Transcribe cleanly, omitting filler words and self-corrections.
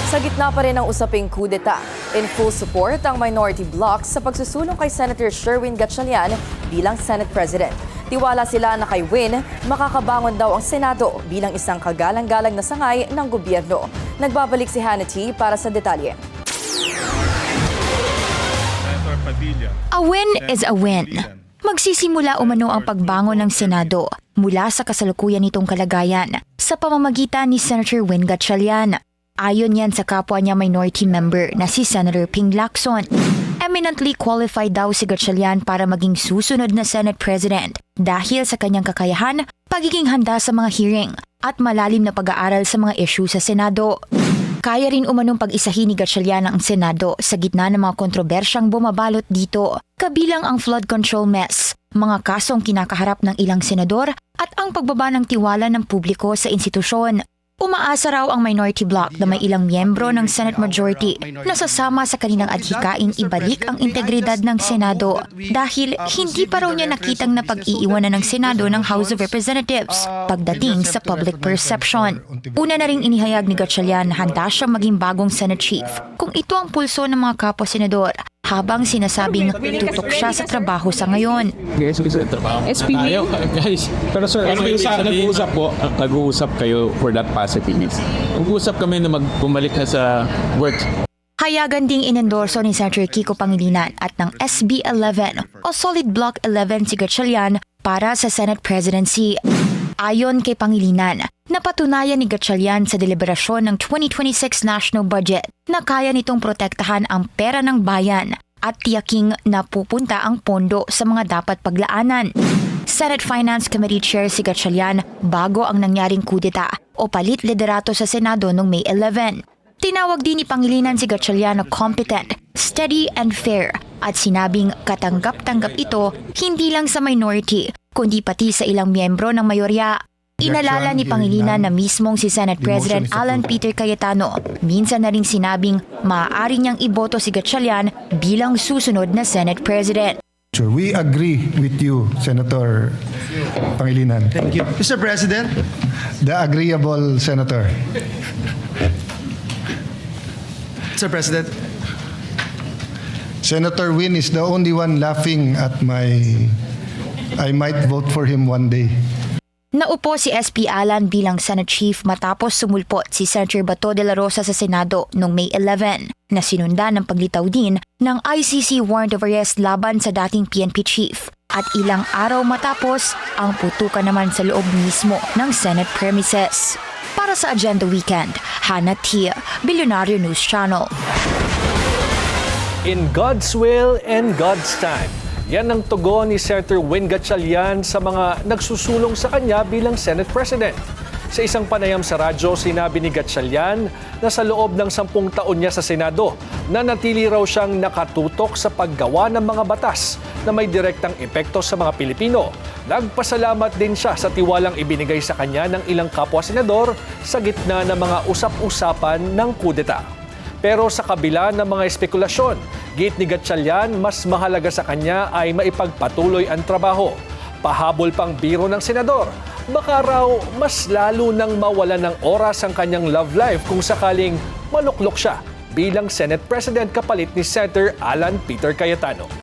Sa gitna pa rin ng usaping kudeta, in full support ang minority bloc sa pagsusulong kay Senator Sherwin Gatchalian bilang Senate President. Tiwala sila na kay Win, makakabangon daw ang Senado bilang isang kagalang-galang na sangay ng gobyerno. Nagbabalik si Hannity para sa detalye. A win is a win. Magsisimula umano ang pagbangon ng Senado mula sa kasalukuyan nitong kalagayan sa pamamagitan ni Senator Win Gatchalian. Ayon yan sa kapwa niya minority member na si Senator Ping Lacson. Eminently qualified daw si Gatchalian para maging susunod na Senate President dahil sa kanyang kakayahan, pagiging handa sa mga hearing at malalim na pag-aaral sa mga issue sa Senado. Kaya rin umanong pag-isahin ni Gatchalian ang Senado sa gitna ng mga kontrobersyang bumabalot dito, kabilang ang flood control mess, mga kasong kinakaharap ng ilang senador at ang pagbaba ng tiwala ng publiko sa institusyon. Umaasa raw ang minority bloc na may ilang miyembro ng Senate majority na sasama sa kanilang adhikain ibalik ang integridad ng Senado dahil hindi pa raw niya nakitang napag-iiwanan ng Senado ng House of Representatives pagdating sa public perception. Una na ring inihayag ni Gatchalian na handa siyang maging bagong Senate Chief kung ito ang pulso ng mga kapwa-senador habang sinasabing tutok siya sa trabaho sa ngayon. Guys, trabaho. SPB? Ayaw, guys. Pero sir, nag-uusap po, nag-uusap kayo for that possibilities. Nag-uusap kami na bumalik na sa work. Hayagan ding inendorso ni Senator Kiko Pangilinan at ng SB 11 o Solid Block 11 si Gatchalian para sa Senate Presidency. Ayon kay Pangilinan, napatunayan ni Gatchalian sa deliberasyon ng 2026 National Budget na kaya nitong protektahan ang pera ng bayan at tiyaking napupunta ang pondo sa mga dapat paglaanan. Senate Finance Committee Chair si Gatchalian bago ang nangyaring kudeta o palit liderato sa Senado noong May 11. Tinawag din ni Pangilinan si Gatchalian na competent, steady and fair at sinabing katanggap-tanggap ito hindi lang sa minority kundi pati sa ilang miyembro ng mayorya. Inalala ni Pangilinan na mismong si Senate President Alan Peter Cayetano minsan na ring sinabing maaari niyang iboto si Gatchalian bilang susunod na Senate President. We agree with you, Senator Pangilinan. Thank you. Mr. President. The agreeable senator. Mr. President. Senator Win is the only one laughing at I might vote for him one day. Naupo si SP Alan bilang Senate Chief matapos sumulpot si Senator Bato de la Rosa sa Senado noong May 11 na sinundan ng paglitaw din ng ICC warrant of arrest laban sa dating PNP Chief. At ilang araw matapos, ang putukan naman sa loob mismo ng Senate premises. Para sa Agenda Weekend, Hannah Tia, Billionaire News Channel. In God's will and God's time. Yan ang tugon ni Senator Win Gatchalian sa mga nagsusulong sa kanya bilang Senate President. Sa isang panayam sa radyo, sinabi ni Gatchalian na sa loob ng 10 taon niya sa Senado, nanatili raw siyang nakatutok sa paggawa ng mga batas na may direktang epekto sa mga Pilipino. Nagpasalamat din siya sa tiwalang ibinigay sa kanya ng ilang kapwa-senador sa gitna ng mga usap-usapan ng kudeta. Pero sa kabila ng mga espekulasyon, gate ni Gatchalian, mas mahalaga sa kanya ay maipagpatuloy ang trabaho. Pahabol pang biro ng senador, baka raw mas lalo nang mawala ng oras ang kanyang love life kung sakaling maluklok siya bilang Senate President kapalit ni Senator Alan Peter Cayetano.